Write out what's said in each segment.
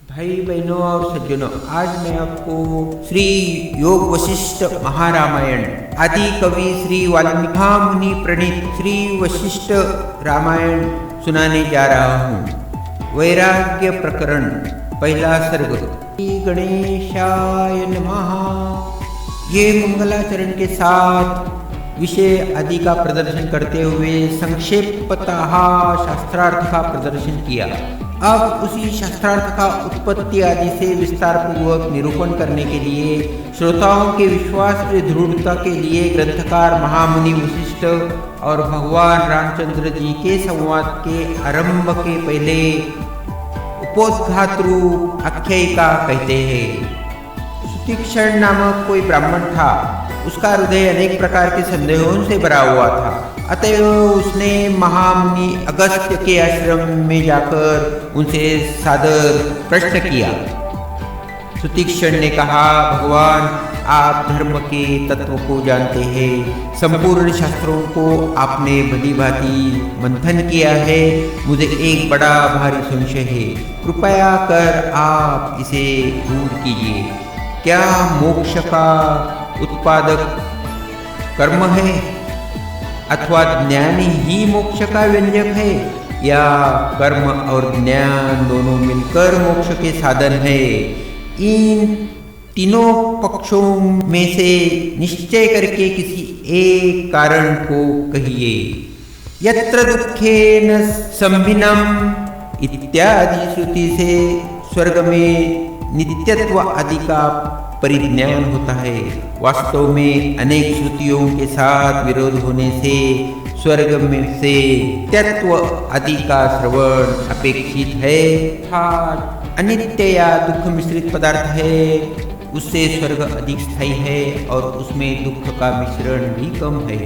भाई बहनों और सज्जनों, आज मैं आपको श्री योग वशिष्ठ महारामायण आदि कवि श्री वाल्मीकि मुनि प्रणीत श्री वशिष्ठ रामायण सुनाने जा रहा हूँ। वैराग्य प्रकरण, पहला सर्ग। श्री गणेशाय नमः। ये मंगलाचरण के साथ विषय आदि का प्रदर्शन करते हुए संक्षेपतः शास्त्रार्थ का प्रदर्शन किया। अब उसी शास्त्रार्थ का उत्पत्ति आदि से विस्तार पूर्वक निरूपण करने के लिए श्रोताओं के विश्वास की दृढ़ता के लिए ग्रंथकार महामुनि वशिष्ठ और भगवान रामचंद्र जी के संवाद के आरंभ के पहले उपोद्घात रूप आख्यायिका कहते हैं। सुतीक्षण नामक कोई ब्राह्मण था। उसका हृदय अनेक प्रकार के संदेहों से भरा हुआ था। अतएव उसने महामुनि अगस्त्य के आश्रम में जाकर उनसे सादर प्रश्न किया। सुतीक्षण ने कहा, भगवान, आप धर्म के तत्व को जानते हैं। संपूर्ण शास्त्रों को आपने भली भांति मंथन किया है। मुझे एक बड़ा भारी संशय है। कृपया कर आप इसे दूर कीजिए। क्या मोक्ष का उत्पादक कर्म है अथवा ज्ञान ही मोक्ष का व्यंजक है, या कर्म और ज्ञान दोनों मिलकर मोक्ष के साधन है? इन तीनों पक्षों में से निश्चय करके किसी एक कारण को कहिए। यत्र दुखेन संभिन्नम इत्यादि श्रुति से स्वर्ग में नित्यत्व आदि का परिज्ञान होता है। वास्तव में अनेक श्रुतियों के साथ विरोध होने से स्वर्ग में से तत्व आदि का श्रवण अपेक्षित है। अनित्य या दुख मिश्रित पदार्थ है, उससे स्वर्ग अधिक स्थायी है और उसमें दुख का मिश्रण भी कम है।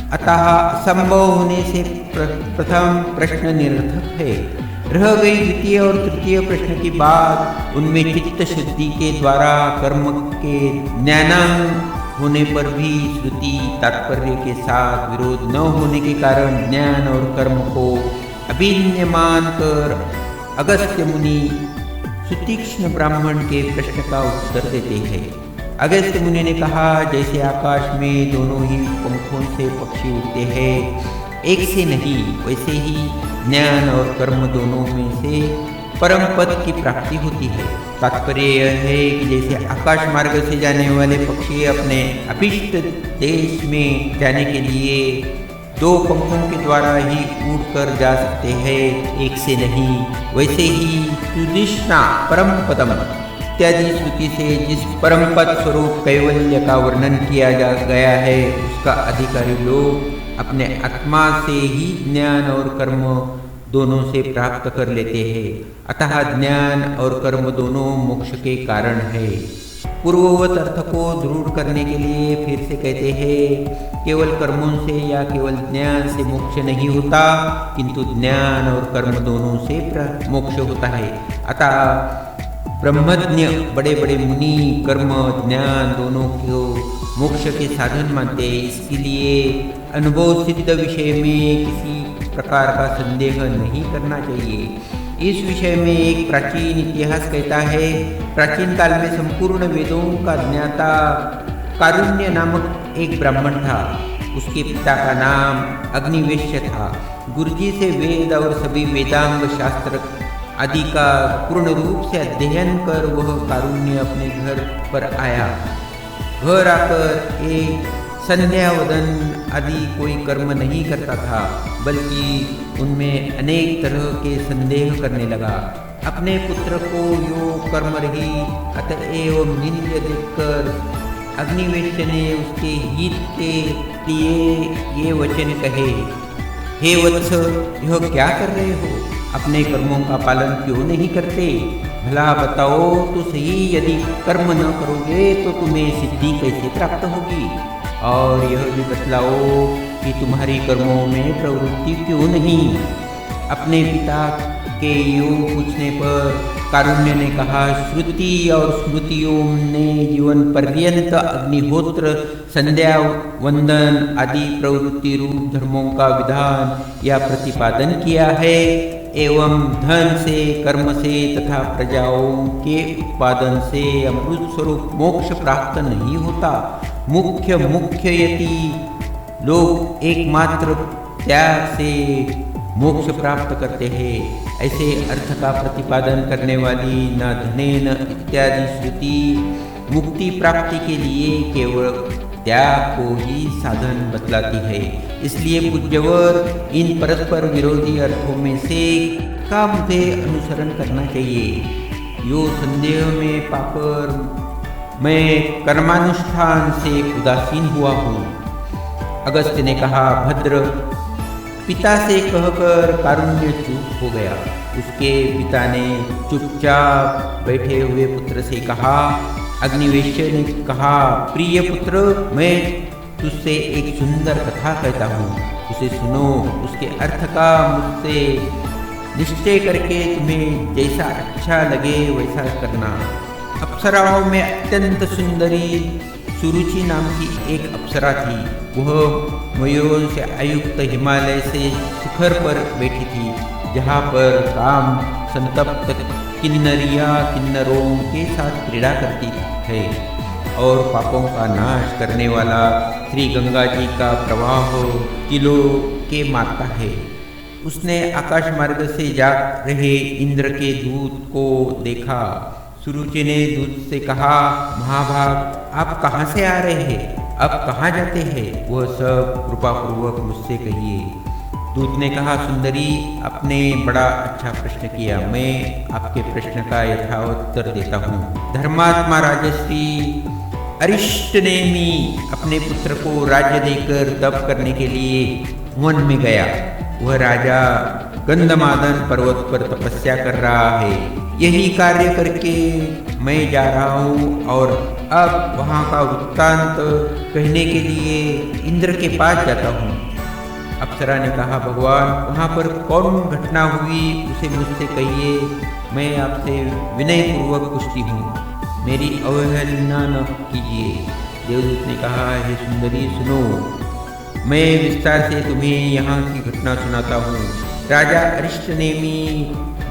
अतः असंभव होने से प्रथम प्रश्न निरर्थक है। रह गई द्वितीय और तृतीय प्रश्न की बात, उनमें चित्त शुद्धि के द्वारा कर्म के ज्ञानांग होने पर भी श्रुति तात्पर्य के साथ विरोध न होने के कारण ज्ञान और कर्म को अभिन्न मानकर अगस्त्य मुनि सुतीक्ष्ण ब्राह्मण के प्रश्न का उत्तर देते हैं। अगस्त्य मुनि ने कहा, जैसे आकाश में दोनों ही पंखों से पक्षी उड़ते हैं, एक से नहीं, वैसे ही ज्ञान और कर्म दोनों में से परम पद की प्राप्ति होती है। तात्पर्य यह है कि जैसे आकाश मार्ग से जाने वाले पक्षी अपने अभिष्ट देश में जाने के लिए दो पंखों के द्वारा ही उड़कर जा सकते हैं, एक से नहीं, वैसे ही सुदिष्णा परम पदम इत्यादि श्रुति से जिस परम पद स्वरूप कैवल्य का वर्णन किया गया है, उसका अधिकारी लोग अपने आत्मा से ही ज्ञान और कर्म दोनों से प्राप्त कर लेते हैं। अतः ज्ञान और कर्म दोनों मोक्ष के कारण है। पूर्ववत अर्थ को दृढ़ करने के लिए फिर से कहते हैं, केवल कर्मों से या केवल ज्ञान से मोक्ष नहीं होता, किंतु ज्ञान और कर्म दोनों से मोक्ष होता है। अतः ब्रह्मज्ञ बड़े बड़े मुनि कर्म ज्ञान दोनों को मोक्ष के साधन मानते हैं। इसके लिए अनुभव सिद्ध विषय में किसी प्रकार का संदेह नहीं करना चाहिए। इस विषय में एक प्राचीन इतिहास कहता है, प्राचीन काल में संपूर्ण वेदों का ज्ञाता कारुण्य नामक एक ब्राह्मण था। उसके पिता का नाम अग्निवेश्य था। गुरुजी से वेद और सभी वेदांग शास्त्र आदि का पूर्ण रूप से अध्ययन कर वह कारुण्य अपने घर पर आया। घर आकर एक संध्यावदन आदि कोई कर्म नहीं करता था, बल्कि उनमें अनेक तरह के संदेह करने लगा। अपने पुत्र को योग कर्म रही अतएव निंद्य देखकर अग्निवेश्य ने उसके हित के लिए ये वचन कहे, हे वत्स, यह क्या कर रहे हो? अपने कर्मों का पालन क्यों नहीं करते? भला बताओ तो सही, यदि कर्म न करोगे तो तुम्हें सिद्धि कैसे प्राप्त होगी? और यह भी बतलाओ कि तुम्हारी कर्मों में प्रवृत्ति क्यों नहीं? अपने पिता के योग पूछने पर कारुण्य ने कहा, श्रुति और स्मृतियों ने जीवन पर्यंत अग्निहोत्र, संध्या वंदन आदि प्रवृत्ति रूप धर्मों का विधान या प्रतिपादन किया है। एवं धन से, कर्म से तथा प्रजाओं के उत्पादन से अमृत स्वरूप मोक्ष प्राप्त नहीं होता। मुख्य यति लोग एकमात्र त्याग से मोक्ष प्राप्त करते हैं। ऐसे अर्थ का प्रतिपादन करने वाली न धनेन इत्यादि श्रुति मुक्ति प्राप्ति के लिए केवल त्याग को ही साधन बतलाती है। इसलिए पूज्यवर इन परस्पर विरोधी अर्थों में से का मुझे अनुसरण करना चाहिए। यो संदेह में पाकर मैं कर्मानुष्ठान से उदासीन हुआ हूँ। अगस्त्य ने कहा, भद्र पिता से कहकर कारुण्य चुप हो गया। उसके पिता ने चुपचाप बैठे हुए पुत्र से कहा। अग्निवेश्य ने कहा, प्रिय पुत्र, मैं तुझसे एक सुंदर कथा कहता हूँ, उसे सुनो। उसके अर्थ का मुझसे निश्चय करके तुम्हें जैसा अच्छा लगे वैसा करना। अप्सराओं में अत्यंत सुंदरी सुरुचि नाम की एक अप्सरा थी। वह मयूरों से आयुक्त हिमालय से शिखर पर बैठी थी, जहाँ पर काम संतप्त किन्नरिया किन्नरों के साथ क्रीड़ा करती है और पापों का नाश करने वाला श्री गंगा जी का प्रवाह किलो के मारता है। उसने आकाश मार्ग से जा रहे इंद्र के दूत को देखा। सुरुचि ने दूत से कहा, महाभाग, आप कहाँ से आ रहे हैं? अब कहाँ जाते हैं? वह सब कृपापूर्वक मुझसे कहिए। दूत ने कहा, सुंदरी, आपने बड़ा अच्छा प्रश्न किया। मैं आपके प्रश्न का यथाउत्तर देता हूँ। धर्मात्मा राजश्री अरिष्टनेमि अपने पुत्र को राज्य देकर तप करने के लिए वन में गया। वह राजा गंधमादन पर्वत पर तपस्या कर रहा है। यही कार्य करके मैं जा रहा हूँ और अब वहाँ का वृत्तांत कहने के लिए इंद्र के पास जाता हूँ। अप्सरा ने कहा, भगवान, वहाँ पर कौन घटना हुई उसे मुझसे कहिए। मैं आपसे विनयपूर्वक पूछती हूँ, मेरी अवहेलना न कीजिए। देवदूत ने कहा, हे सुंदरी, सुनो, मैं विस्तार से तुम्हें यहाँ की घटना सुनाता हूँ। राजा अरिष्टनेमि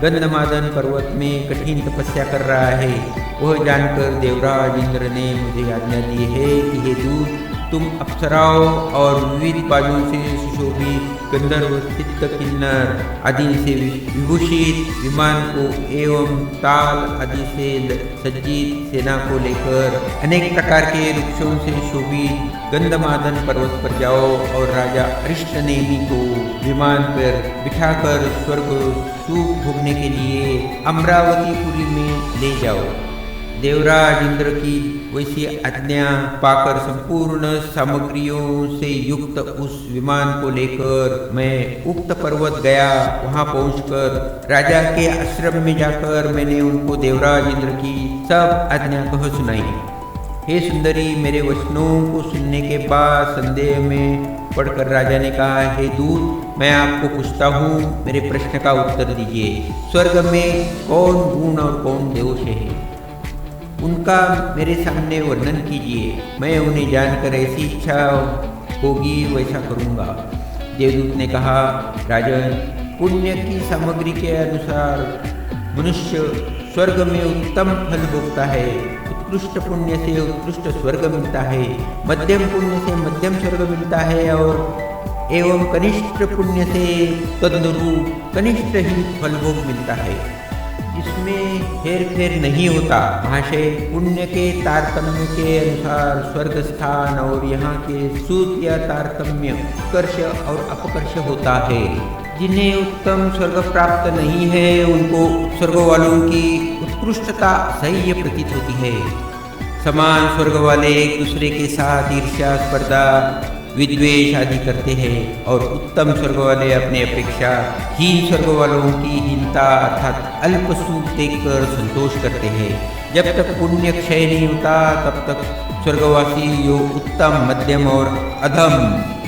गंधमादन पर्वत में कठिन तपस्या कर रहा है। वह जानकर देवराज इंद्र ने मुझे आज्ञा दी है कि हे दूत, तुम अप्सराओं और विविध बाजों से सुशोभित गंधर्व, सिद्ध, किन्नर आदि से विभूषित विमान को एवं ताल आदि से सज्जित सेना को लेकर अनेक प्रकार के वृक्षों से शोभित गंधमादन पर्वत पर जाओ और राजा अरिष्टनेमि को विमान पर बिठाकर स्वर्ग सुख भोगने के लिए अमरावतीपुरी में ले जाओ। देवराज इंद्र की वैसी आज्ञा पाकर संपूर्ण सामग्रियों से युक्त उस विमान को लेकर मैं उक्त पर्वत गया। वहां पहुंचकर राजा के आश्रम में जाकर मैंने उनको देवराज इंद्र की सब आज्ञा कह सुनाई। हे सुंदरी, मेरे वचनों को सुनने के बाद संदेह में पढ़कर राजा ने कहा, हे दूत, मैं आपको पूछता हूँ, मेरे प्रश्न का उत्तर दीजिए। स्वर्ग में कौन गुण और कौन दोष है, उनका मेरे सामने वर्णन कीजिए। मैं उन्हें जानकर ऐसी इच्छा होगी वैसा करूँगा। देवदूत ने कहा, राजन, पुण्य की सामग्री के अनुसार मनुष्य स्वर्ग में उत्तम फल भोगता है। उत्कृष्ट पुण्य से उत्कृष्ट स्वर्ग मिलता है, मध्यम पुण्य से मध्यम स्वर्ग मिलता है और एवं कनिष्ठ पुण्य से तदनुरूप कनिष्ठ ही फल भोग मिलता है। इसमें हेर फेर नहीं होता। महाशय, पुण्य के तारतम्य के अनुसार स्वर्ग स्थान और यहाँ के सूत या तारतम्य उत्कर्ष और अपकर्ष होता है। जिन्हें उत्तम स्वर्ग प्राप्त नहीं है उनको स्वर्ग वालों की उत्कृष्टता असह्य प्रतीत होती है। समान स्वर्ग वाले एक दूसरे के साथ ईर्ष्या, स्पर्धा, विद्वेष आदि करते हैं और उत्तम स्वर्ग वाले अपने अपेक्षा हीन स्वर्ग वालों की हीनता अर्थात अल्प सुख देखकर संतोष करते हैं। जब तक पुण्य क्षय नहीं होता तब तक स्वर्गवासी जो उत्तम, मध्यम और अधम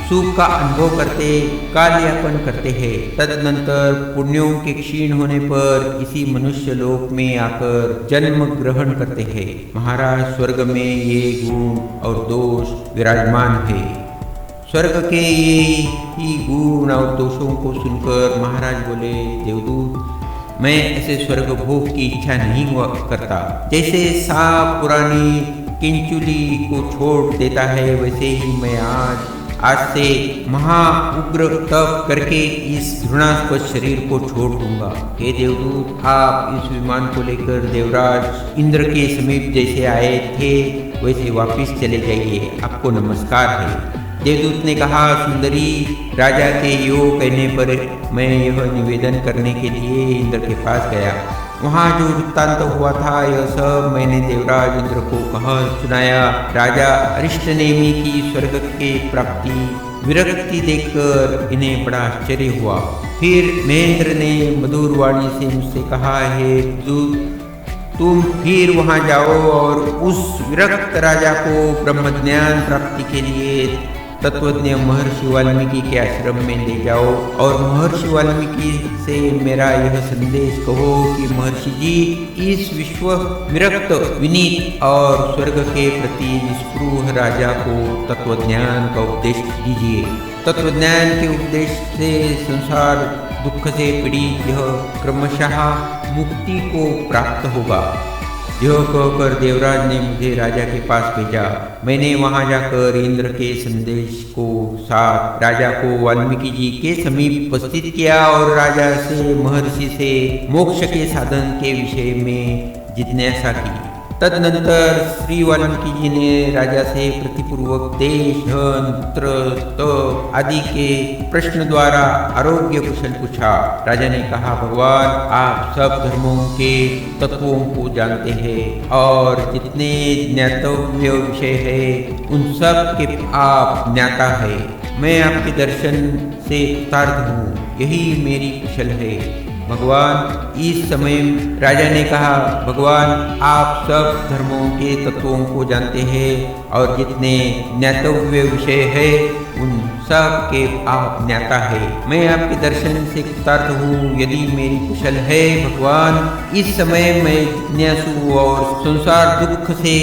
सुख का अनुभव करते कालयापन करते हैं। तदनंतर पुण्यों के क्षीण होने पर इसी मनुष्य लोक में आकर जन्म ग्रहण करते हैं। महाराज, स्वर्ग में ये गुण और दोष विराजमान है। स्वर्ग के ये ही गुण और दोषों को सुनकर महाराज बोले, देवदूत, मैं ऐसे स्वर्ग भोग की इच्छा नहीं हुआ करता। जैसे सांप पुरानी किंचुली को छोड़ देता है, वैसे ही मैं आज से महा उग्र तप करके इस घृणास्पद शरीर को छोड़ दूंगा। हे देवदूत, आप इस विमान को लेकर देवराज इंद्र के समीप जैसे आए थे वैसे वापस चले जाइए, आपको नमस्कार है। देवदूत ने कहा, सुंदरी, राजा के यो कहने पर मैं यह निवेदन करने के लिए इंद्र के पास गया। वहाँ जो वृत्तांत हुआ था यह सब मैंने देवराज इंद्र को कहा सुनाया। राजा अरिष्टनेमि की स्वर्ग के प्राप्ति विरक्ति देखकर इन्हें बड़ा आश्चर्य हुआ। फिर महेंद्र ने मधुर वाणी से मुझसे कहा, हे दूत, तुम फिर वहाँ जाओ और उस विरक्त राजा को ब्रह्मज्ञान प्राप्ति के लिए तत्वज्ञ महर्षि वाल्मीकि के आश्रम में ले जाओ और महर्षि वाल्मीकि से मेरा यह संदेश कहो कि महर्षि जी, इस विश्व विरक्त विनीत और स्वर्ग के प्रति निष्पृह राजा को तत्वज्ञान का उपदेश दीजिए। तत्वज्ञान के उपदेश से संसार दुख से पीड़ित यह क्रमशः मुक्ति को प्राप्त होगा। यह कहकर देवराज ने मुझे राजा के पास भेजा। मैंने वहां जाकर इंद्र के संदेश को साथ राजा को वाल्मीकि जी के समीप उपस्थित किया और राजा से महर्षि से मोक्ष के साधन के विषय में जिज्ञासा की। तदनंतर श्री वाल्मीकि जी ने राजा से प्रतिपूर्वक देश, धन, पुत्र, तप आदि के प्रश्न द्वारा आरोग्य कुशल पूछा। राजा ने कहा, भगवान, आप सब धर्मों के तत्वों को जानते हैं और जितने ज्ञातव्य विषय है उन सब के आप ज्ञाता है। मैं आपके दर्शन से कृतार्थ हूँ, यही मेरी कुशल है। भगवान, इस समय राजा ने कहा, भगवान, आप सब धर्मों के तत्वों को जानते हैं और जितने ज्ञातव्य विषय है उन सब के आप ज्ञाता है। मैं आपके दर्शन से कृतार्थ हूँ, यदि मेरी कुशल है। भगवान, इस समय मैं जिज्ञासु और संसार दुख से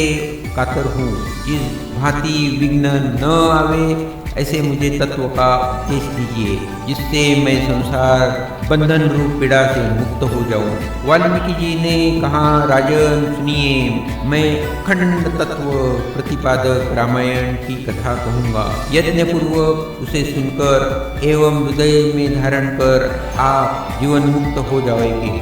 कातर हूँ। जिस भांति विघ्न न आवे ऐसे मुझे तत्व का उपदेश दीजिए, जिससे मैं संसार बंधन रूप पीड़ा से मुक्त हो जाऊं। वाल्मीकि जी ने कहा, राजन सुनिए, मैं अखंड तत्व प्रतिपादक रामायण की कथा कहूँगा। यज्ञ पूर्वक उसे सुनकर एवं हृदय में धारण कर आप जीवन मुक्त हो जाएंगे।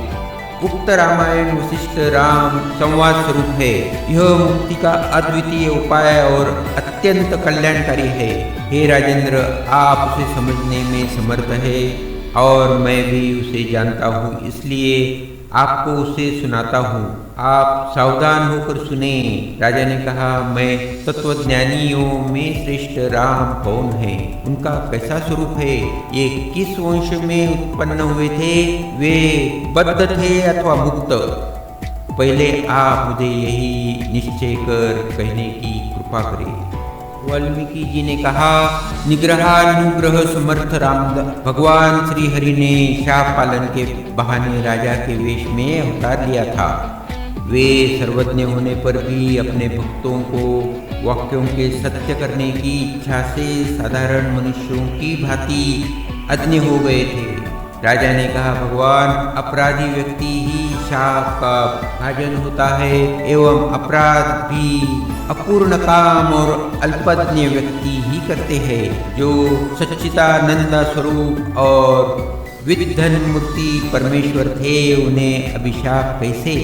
उक्त रामायण वशिष्ठ राम संवाद स्वरूप है। यह मुक्ति का अद्वितीय उपाय और अत्यंत कल्याणकारी है। हे राजेंद्र, आप उसे समझने में समर्थ है और मैं भी उसे जानता हूँ, इसलिए आपको उसे सुनाता हूँ। आप सावधान होकर सुने। राजा ने कहा, मैं तत्वज्ञानियों में श्रेष्ठ राम कौन है, उनका कैसा स्वरूप है, ये किस वंश में उत्पन्न हुए थे, वे बद्ध थे अथवा मुक्त, पहले आप मुझे यही निश्चय कर कहने की कृपा करें। वाल्मीकि जी ने कहा, निग्रहानुग्रह समर्थ राम भगवान श्री हरि ने शाप पालन के बहाने राजा के वेश में अवतार लिया था। वे सर्वज्ञ होने पर भी अपने भक्तों को वाक्यों के सत्य करने की इच्छा से साधारण मनुष्यों की भांति अज्ञ हो गए थे। राजा ने कहा, भगवान, अपराधी व्यक्ति ही शाप का भाजन होता है एवं अपराध भी अपूर्ण काम और अल्पज्ञ व्यक्ति ही करते हैं। जो सच्चिदानंद स्वरूप और विद्धन मूर्ति परमेश्वर थे, उन्हें अभिशाप कैसे?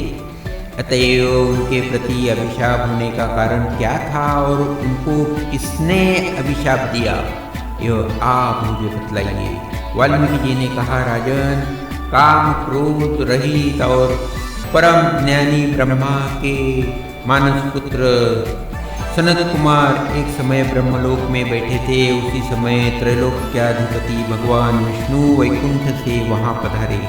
अतएव उनके प्रति अभिशाप होने का कारण क्या था और उनको किसने अभिशाप दिया, यह आप मुझे बतलाइए। वाल्मीकि जी ने कहा, राजन, काम क्रोध रहित और परम ज्ञानी ब्रह्मा के मानस पुत्र सनत कुमार एक समय ब्रह्मलोक में बैठे थे। उसी समय त्रैलोक के अधिपति भगवान विष्णु वैकुंठ से वहां पधारे।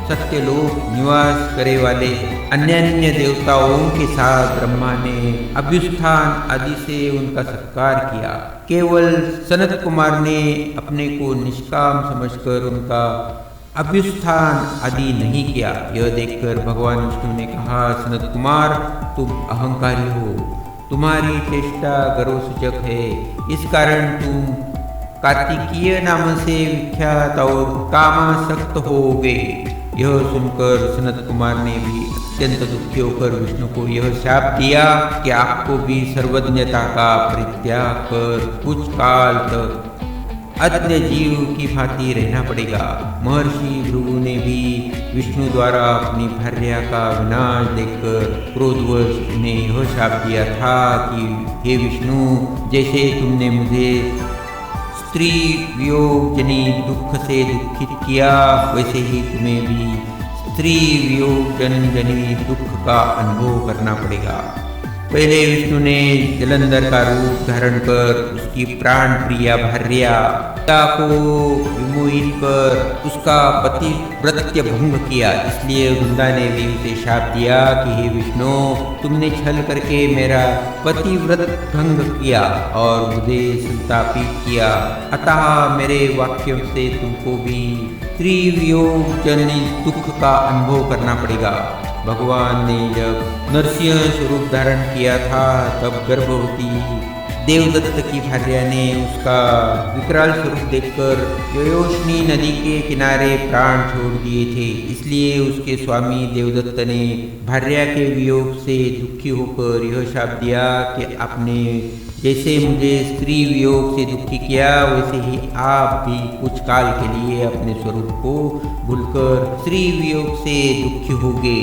सत्यलोक निवास करे वाले अन्य देवताओं के साथ ब्रह्मा ने अभ्युत्थान आदि से उनका सत्कार किया। केवल सनत कुमार ने अपने को निष्काम समझकर उनका अभ्युत्थान आदि नहीं किया। यह देखकर भगवान विष्णु ने कहा, सनत कुमार, तुम अहंकारी हो, तुम्हारी चेष्टा गर्वसूचक है, इस कारण तुम कार्तिकीय नाम से विख्यात और कामासक्त हो गए। यह सुनकर सनत कुमार ने भी अत्यंत दुखी होकर विष्णु को यह शाप दिया कि आपको भी सर्वज्ञता का परित्याग कर कुछ काल तक अज्ञ जीव की भांति रहना पड़ेगा। महर्षि भृगु ने भी विष्णु द्वारा अपनी भार्या का विनाश देखकर क्रोधवश उन्हें यह शाप दिया था कि हे विष्णु, जैसे तुमने मुझे स्त्री वियोग जनित दुख से दुखित किया, वैसे ही तुम्हें भी स्त्री वियोग जनित दुख का अनुभव करना पड़ेगा। पहले विष्णु ने जलंधर का रूप धारण कर उसकी प्राण प्रिया भार्या सीता को विमोहित कर उसका पतिव्रत्य भंग किया। इसलिए वृंदा ने भी उसे शाप दिया कि हे विष्णु, तुमने छल करके मेरा पतिव्रत भंग किया और मुझे संतापित किया, अतः मेरे वाक्यों से तुमको भी स्त्री वियोग जनित दुख का अनुभव करना पड़ेगा। भगवान ने जब नरसिंह स्वरूप धारण किया था तब गर्भवती देवदत्त की भार्या ने उसका विकराल स्वरूप देखकर ययोष्णी नदी के किनारे प्राण छोड़ दिए थे। इसलिए उसके स्वामी देवदत्त ने भार्या के वियोग से दुखी होकर यह शाप दिया कि आपने जैसे मुझे स्त्री वियोग से दुखी किया, वैसे ही आप भी कुछ काल के लिए अपने स्वरूप को भूलकर स्त्री वियोग से दुखी होंगे।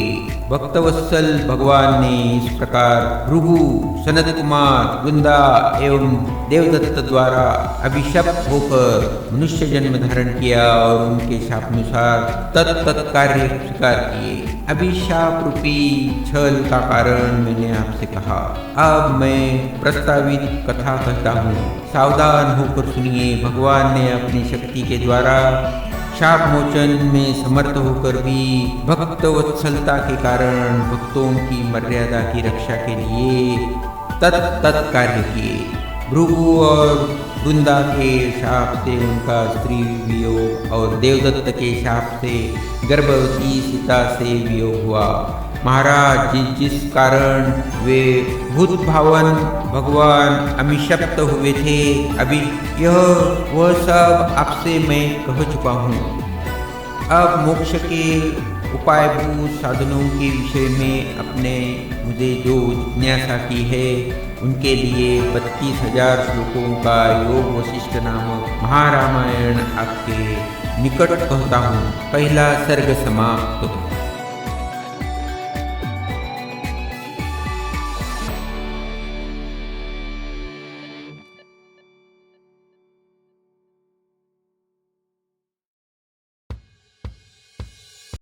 भक्तवत्सल भगवान ने इस प्रकार भृगु, सनत कुमार, वृंदा एवं देवदत्त द्वारा अभिशप्त होकर मनुष्य जन्म धारण किया और उनके शापानुसार तत्त कार्य स्वीकार किए। अभिशाप रूपी छल का कारण मैंने आपसे कहा। अब मैं प्रस्तावित कथा कहता हूँ, सावधान होकर सुनिए। भगवान ने अपनी शक्ति के द्वारा शाप मोचन में समर्थ होकर भी भक्त वत्सलता के कारण भक्तों की मर्यादा की रक्षा के लिए तत्त कार्य किए। भृगु और वृंदा के शाप से उनका स्त्री वियोग और देवदत्त के शाप से गर्भवती सीता से वियोग हुआ। महाराज, जिस कारण वे भूत भावन भगवान अभिशप्त हुए थे, अभी यह वह सब आपसे मैं कह चुका हूँ। अब मोक्ष के उपायभूत साधनों के विषय में अपने मुझे जो जिज्ञासा की है, उनके लिए 32,000 श्लोकों का योग वशिष्ठ नामक महारामायण आपके निकट कहता हूँ। पहला सर्ग समाप्त।